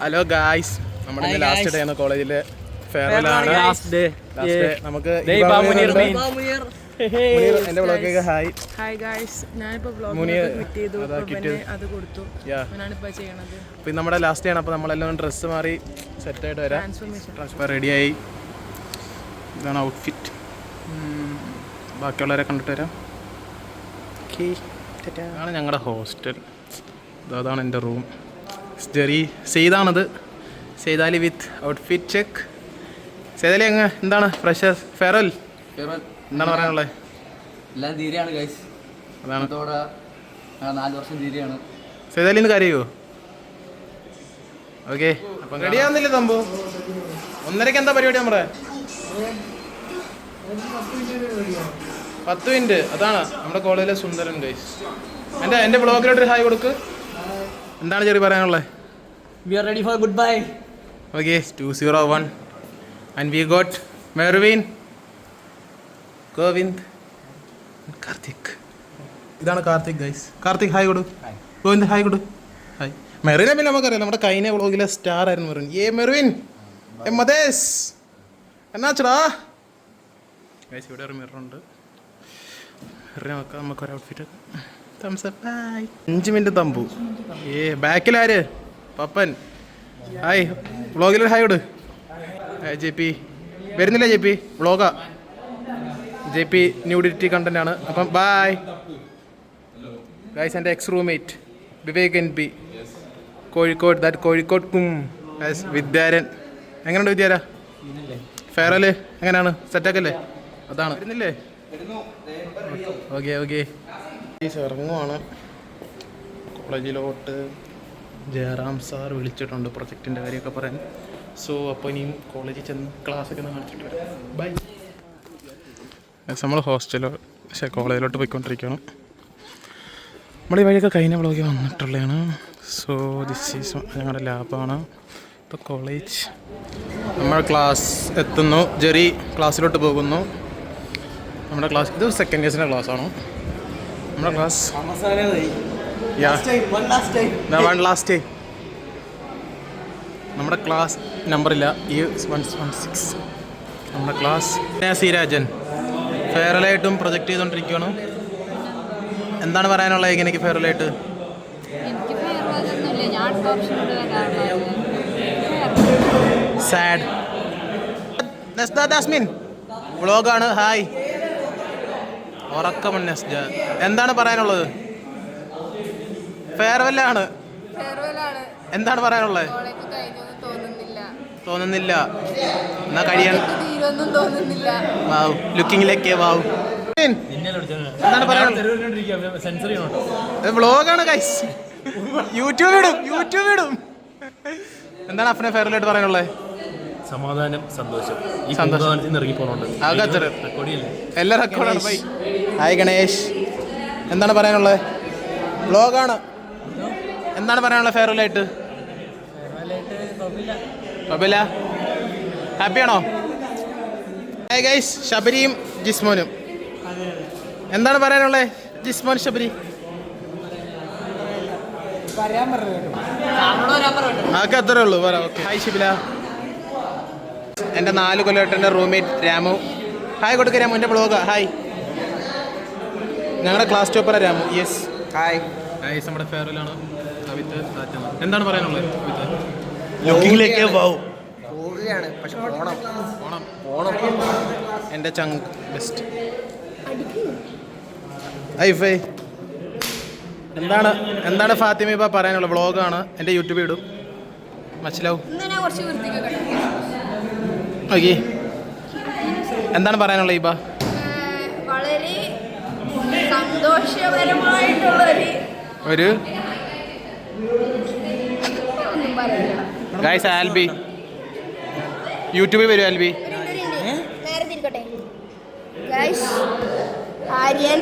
Hello guys, നമ്മുടെ last day ആണ് കോളേജിലെ ഫെയർവെൽ ആണ്. ലാസ്റ്റ് ഡേ നമുക്ക് എന്റെ ബ്ലോഗൊക്കെ ഹായ് ഗായ്സ്, ഞാനിപ്പോ വ്ലോഗ് അത് കൊടുത്തു. പിന്നെ നമ്മുടെ ലാസ്റ്റ് ആണ്. അപ്പോൾ നമ്മളെല്ലാം ഡ്രസ്സ് മാറി സെറ്റായിട്ട് വരാം. ട്രാൻസ്ഫർ റെഡിയായി. ഇതാണ് ഔട്ട്ഫിറ്റ്. ബാക്കിയുള്ളവരെ കണ്ടിട്ട് വരാം. ഇതാണ് ഞങ്ങളുടെ ഹോസ്റ്റൽ. അതാണ് എൻ്റെ റൂം. സെയ്താണത്. സെയ്താലി വിത്ത് ഔട്ട്ഫിറ്റ് ചെക്ക്. സെയ്താലി അങ്ങ് എന്താണ് ഫ്രഷർ ഫെയർവെൽ എന്താണ് പറയാനുള്ളത്? എല്ലാം തീരെയാണ് ഗൈസ്. അതാണ് 4 വർഷം തീരെയാണ്. സെയ്താലി ഇന്ന് കരയോ? ഓക്കെ, അപ്പം റെഡി ആവുന്നില്ല തമ്പു. 1:30 എന്താ പരിപാടി നമ്മുടെ? 10 മിനിറ്റ്. അതാണ് നമ്മുടെ കോളേജിലെ സുന്ദരൻ ഗൈസ്. എൻ്റെ ബ്ലോഗിലോട്ട് ഹായ് കൊടുക്ക്. എന്താണ് ചെറിയ പറയാനുള്ളത്? We are ready for goodbye. Okay, 201 and we got Mervin, Govind, and Karthik. ഇതാണ് കാർത്തിക് ഗൈസ്. കാർത്തിക് ഹായ് കൊടു. ഗോവിന്ദ് ഹായ് കൊടു. ഹായ്. മെറിനെ പിന്നെ നമുക്കറിയാം, നമ്മുടെ കഴിഞ്ഞ വ്ളോഗിലെ സ്റ്റാർ ആയിരുന്നു മെറിൻ. മെറിൻ മതേസ് എന്നാച്ചടാ ഗൈസ്. ഇവിടെ ഒരു മിററുണ്ട്. മിററിനെ നോക്കാം നമുക്കൊരു ഔട്ട്ഫിറ്റ്. 5 മിനിറ്റ് തമ്പു. ബാക്കിലാര്? പപ്പൻ ഹായ്. വ്ളോഗിലൊരു ഹായ് കൊടു. ജെ പി വരുന്നില്ല. ജെ പി വ്ളോഗാ. ജെ പി ന്യൂഡിറ്റി കണ്ടന്റ് ആണ്. അപ്പം ബായ് ഗൈസ്. എൻ്റെ ex roommate Vivek N P, Kozhikode. That Kozhikode വിദ്യാരൻ. എങ്ങനെയുണ്ട് വിദ്യാര? ഫെയർവെൽ എങ്ങനെയാണ്? സെറ്റാക്കല്ലേ? അതാണ് വരുന്നില്ലേ? Okay okay. ഇറങ്ങുവാണ് കോളേജിലോട്ട്. ജയറാം സാർ വിളിച്ചിട്ടുണ്ട് പ്രൊജക്റ്റിൻ്റെ കാര്യമൊക്കെ പറയാൻ. സോ അപ്പോൾ ഇനിയും കോളേജിൽ ചെന്ന് ക്ലാസ്സൊക്കെ കാണിച്ചിട്ട് വരാം. ബൈ. നമ്മൾ കോളേജിലോട്ട് പോയിക്കൊണ്ടിരിക്കുകയാണ്. നമ്മൾ ഈ വഴിയൊക്കെ കഴിഞ്ഞ വ്ളോഗിൽ വന്നിട്ടുള്ളതാണ്. സോ ദിസ് ഈസ് ഞങ്ങളുടെ ലാബാണ്. ഇപ്പോൾ കോളേജ് നമ്മൾ ക്ലാസ് എത്തുന്നു. ജെറി ക്ലാസ്സിലോട്ട് പോകുന്നു. നമ്മുടെ ക്ലാസ് ഇത് സെക്കൻഡ് ഇയേഴ്സിൻ്റെ ക്ലാസ്സാണോ? നമ്മുടെ ക്ലാസ് വൺ ലാസ്റ്റ് ഡേ. നമ്മുടെ ക്ലാസ് നമ്പറില്ല. 116 നമ്മുടെ ക്ലാസ്. സിരാജൻ ഫെയർവെലായിട്ടും പ്രൊജക്റ്റ് ചെയ്തുകൊണ്ടിരിക്കുകയാണ്. എന്താണ് പറയാനുള്ളത് എങ്ങനെയൊക്കെ ഫെയർവെലായിട്ട്? സാഡ്. ജാസ്മിൻ വ്ളോഗാണ്. ഹായ്. ഉറക്കമൻ നെസ്ജ. എന്താണ് പറയാനുള്ളത്? ഫെയർവെല്ലാണ്. എന്താണ് പറയാനുള്ളത്? തോന്നുന്നില്ല. എന്നാ കഴിയാൻ വാവ്. ലുക്കിങ്ങിലേക്ക് വാവ്. എന്താണ് പറയാനുള്ളത്? വ്ളോഗാണ് ഗൈസ്. യൂട്യൂബ് ഇടും. എന്താണ് അഫ്നെ ഫെയർവെലായിട്ട് പറയാനുള്ളത്? സമാധാനം, സന്തോഷം. എല്ലാ റെക്കോർഡാണ്. ഹായ് ഗണേഷ്. എന്താണ് പറയാനുള്ളത്? വ്ളോഗാണ്. എന്താണ് പറയാനുള്ളത് ഫെയർവെലായിട്ട്? കുഴപ്പമില്ല. ഹാപ്പിയാണോ? Hi guys. ശബരിയും ജിസ്മോനും. എന്താണ് പറയാനുള്ളത്? ജിസ്മോൻ ശബരി ആക്കെ അത്രേ ഉള്ളൂ. ഓക്കെ. ഹായ് ഷിബില. എൻ്റെ 4 കൊല്ലമായിട്ട് എൻ്റെ റൂംമേറ്റ് രാമു. ഹായ് കൊടുക്ക രാമു. എൻ്റെ ബ്ലോഗാ. ഹായ്. ഞങ്ങളുടെ ക്ലാസ് ടോപ്പറാ രാമു. യെസ്. ഹായ്. ഹായ്. നമ്മുടെ ഫെയർവെലാണ്. എന്താണ് പറയാനുള്ളത്? ലുക്കിങ്ങിലേക്ക് പോവും. എൻ്റെ ചങ്ക് ബെസ്റ്റ്. ഹൈഫൈ. എന്താണ് ഫാത്തിമ ഇപ്പം പറയാനുള്ളത്? വ്ളോഗാണ്. എൻ്റെ യൂട്യൂബിൽ ഇടും. മനസ്സിലാവും. ഓക്കെ. എന്താണ് പറയാനുള്ളത് ഇബ? വളരെ സന്തോഷപരമായിട്ടുള്ള ഒരു ഗൈസ്. ആൽബി യൂട്യൂബിൽ വരും. ആൽബി ആര്യൻ.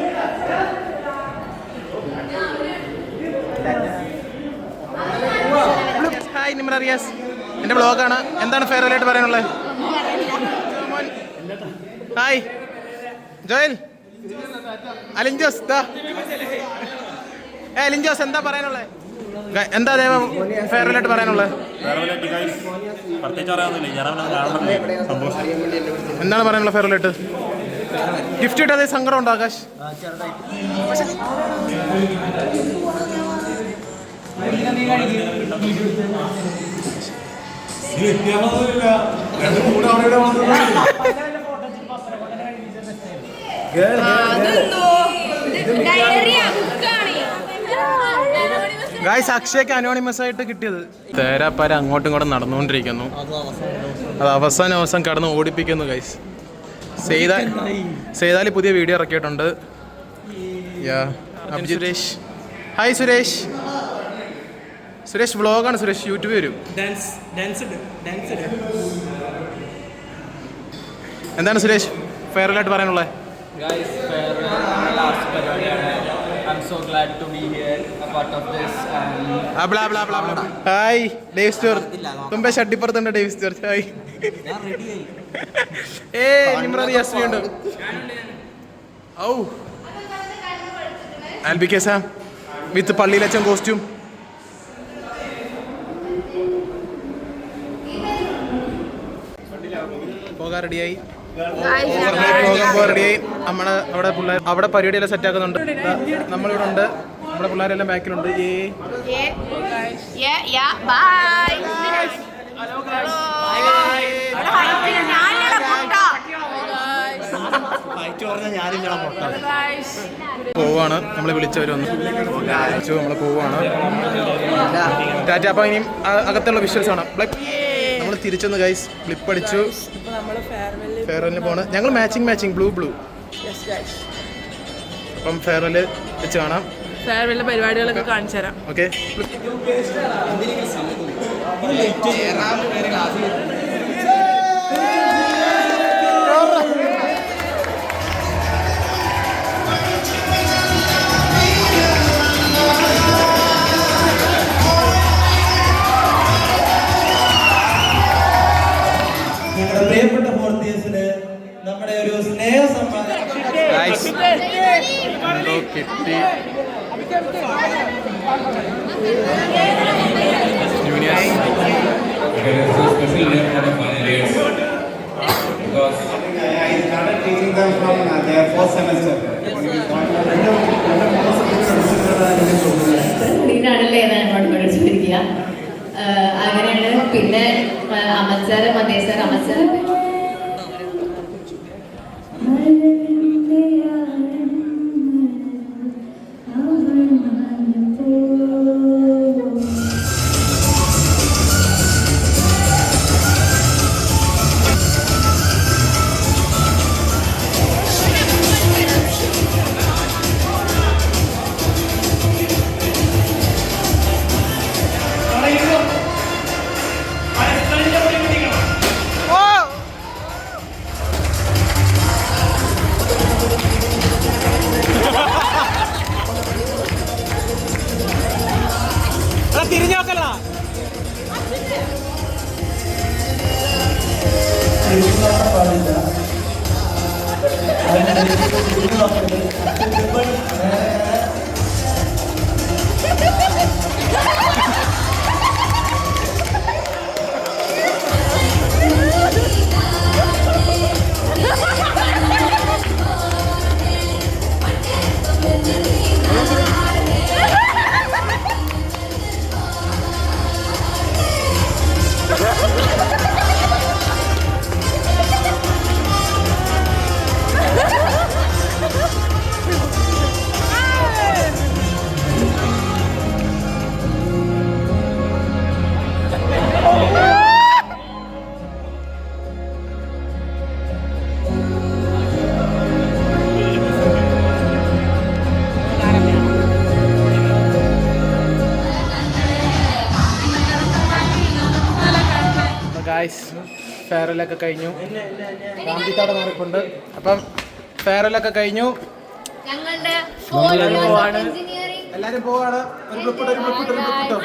ഹായ് നിമ്ര റിയാസ്. എൻ്റെ ബ്ലോഗാണ്. എന്താണ് ഫെയർവെലായിട്ട് പറയാനുള്ളത്? ഹായ് ജോയൽ. അലിൻ ജോസ്. അലിൻ ജോസ് എന്താ പറയാനുള്ളത്? എന്താ ദേവ ഫെയർവെല്ലായിട്ട് പറയാനുള്ളത്? പ്രത്യേകിച്ച് പറയാനൊന്നുമില്ല. ഞാൻ സന്തോഷം. എന്താണ് പറയാനുള്ളത് ഫെയർവെല്ലായിട്ട്? ഗിഫ്റ്റ് കിട്ടാതെ സങ്കടം ഉണ്ടോ ആകാശ്? ഗായ്സ് അക്ഷയ്ക്ക് അനോണിമസ് ആയിട്ട് കിട്ടിയത്. തേരാപ്പാര അങ്ങോട്ടും ഇങ്ങോട്ടും നടന്നുകൊണ്ടിരിക്കുന്നു. അത് അവസാനം കടന്ന് ഓടിപ്പിക്കുന്നു ഗൈസ്. സെയ്താലി പുതിയ വീഡിയോ ഇറക്കിയിട്ടുണ്ട്. സുരേഷ്, ഹായ് സുരേഷ്. സുരേഷ് വ്ളോഗാണ്. സുരേഷ് യൂട്യൂബ് വരും. എന്താണ് സുരേഷ് ഫെയർവെല്ലായിട്ട് പറയാനുള്ളത്? Hi Dave Stewart. തുമ്പെ ഷട്ടിപ്പുറത്തുണ്ട് ഡേവ് സ്റ്റ്യൂർട്ട്. ഹായ്. നിമ്രതി യസ്മിയുണ്ട്. ഔ ആൽബി കേസാം വിത്ത് പള്ളിയിലച്ചൻ കോസ്റ്റ്യൂം. പോകാൻ റെഡിയായി. റെഡിയായി. നമ്മുടെ അവിടെ പരിപാടിയെല്ലാം സെറ്റ് ആക്കുന്നുണ്ട്. നമ്മളിവിടെ ഉണ്ട്. നമ്മുടെ പിള്ളേരെല്ലാം ബാക്കിലുണ്ട്. പോവാണ്. നമ്മളെ വിളിച്ചവർ വന്നു. നമ്മൾ പോവാണ്. ടാറ്റ. അപ്പം ഇനിയും അകത്തുള്ള വിഷ്വൽസ് ആണ്. നമ്മൾ തിരിച്ചൊന്ന് ഗൈസ് ഫ്ലിപ്പ് അടിച്ചു. ഫെയർവെല്ലിന് പോണ്. ഞങ്ങൾ മാച്ചിങ് ബ്ലൂ. അപ്പം ഫെയർവെല്ല് വെച്ച് കാണാം. ഫെയർവെല്ലിന്റെ പരിപാടികളൊക്കെ കാണിച്ചു തരാം. ഓക്കെ. പ്രിയപ്പെട്ട ഫോർത്തിയേഴ്സിന് നമ്മുടെ ഒരു സ്നേഹ സമ്മാനം കിട്ടി. അങ്ങനെയാണ്. പിന്നെ അമച്ചാറ് മതേശ്വർ അമച്ചാറ് തിരിഞ്ഞോക്കല്ല. ഗായ്സ് ഫെയർവെല്ലൊക്കെ കഴിഞ്ഞു. ഗാന്ധിത്താടെ മാറിക്കൊണ്ട്. അപ്പം ഫെയർവെല്ലൊക്കെ കഴിഞ്ഞു. എല്ലാരും പോവാണ്. ഒരു ബ്ലിപ്പിട്ടോ.